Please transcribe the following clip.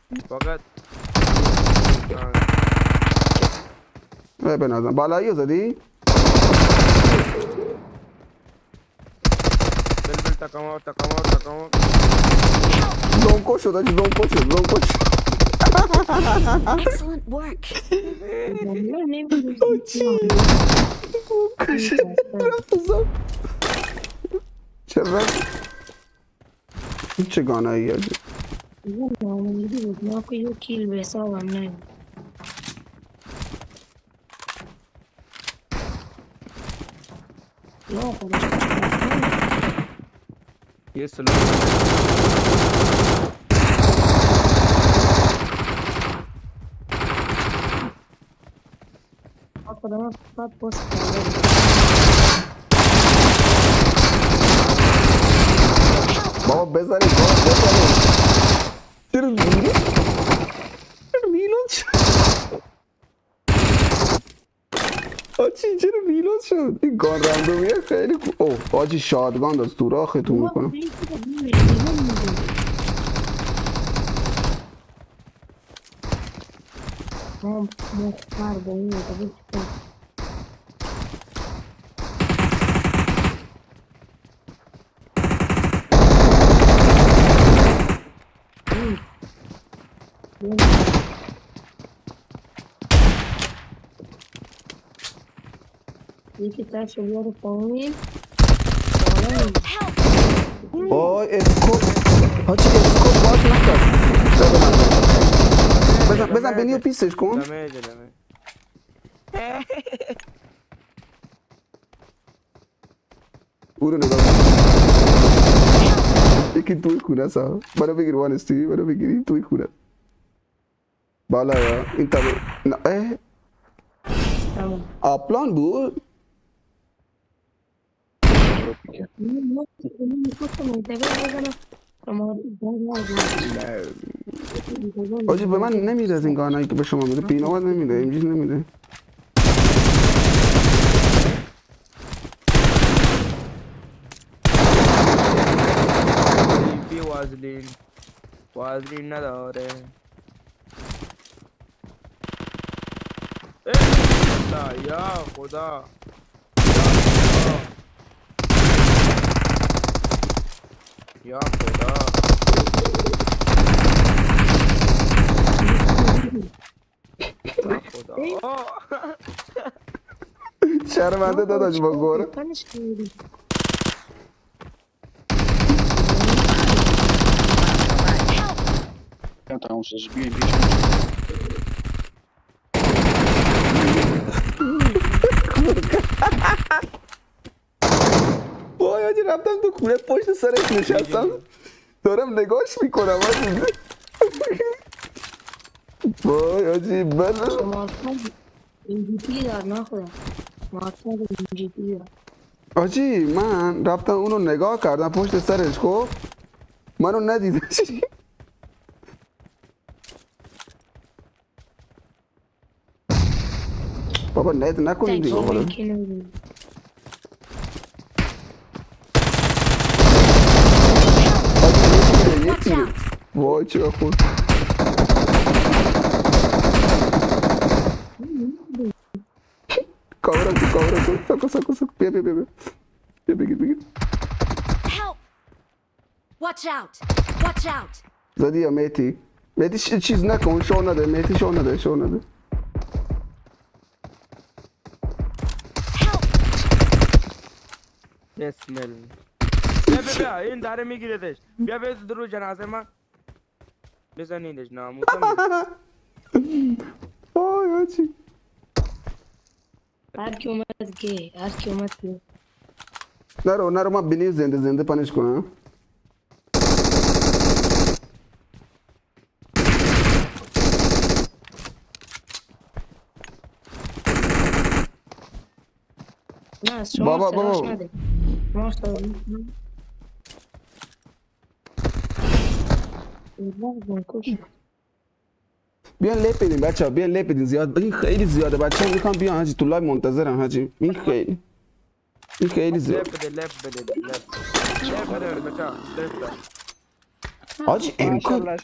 فقط به نظرم بالایی زدی؟ بلبل تکامو زنکو شد آجی زنکو شد Excellent work. والله نمیدونم آجی زنکو شد رفت زن چرا این چه گانایی آجی ناامیدی بود ما که یه کیل به حسابم نمید یا خودش یه سلو خودم فقط پشت کرده بابا بزنید چرا ویلون شد آجی چرا ویلون شد این گان رندومیه خیلی اوه آجی شادگان داد سوراختون میکنم هم مختار به این مدبی کن یکی ترس رو بیاره پایین Help! آی اسکوپ آجی اسکوپ باز نکرد بزن بنیو پیسش کن دمه او رو نگاه کن یکی توی خونه سا برو بگیر وانستی برو بگیری توی خونه بالا یا این تبه اه تمام آپلان بود این میخواستم منتقل بزنم اما آجی به من نمیده از این گانایی که به شما میده پینوات نمیده امجیز نمیده بی وازلین نداره یا خدا یا خدا یا خدا شرمنده داداش با گوره Então, vocês viram وای آجی رفتم تو خونه پشت سرش نشستم دارم نگاش میکنم آجی وای آجی بله سمارتفون اینجوری دار نخواه سمارتفون اینجوری دار آجی من رفتم اونو نگاه کردم پشت سرش خب منو ندیدش بابا نت نکنین Thank دیگه you. حالا که نمیدونی یه Watch تیره out! وای چرا خود کامرا کن ساکو بیا بگیر Help! Watch out! Watch out! زدی یا میتی میتی چیز نکن شو نده میتی شو نده Help! بسم الله بیا این داره میگیردش بیا درو جنازه من بزنیدش ناموسم وای آجی هر کی اومد که نرو من بینی زنده پنش کنم نه شما سلاش بابا نده شما سلاش نده بیان لپ بدین بچه‌ها بیان لپ بدین زیاد این خیلی زیاده بچه‌ها میخوام بیان حاجی تو لایو منتظرم حاجی این خیلی زیاد لب بده بچه حاجی امکان Maşallah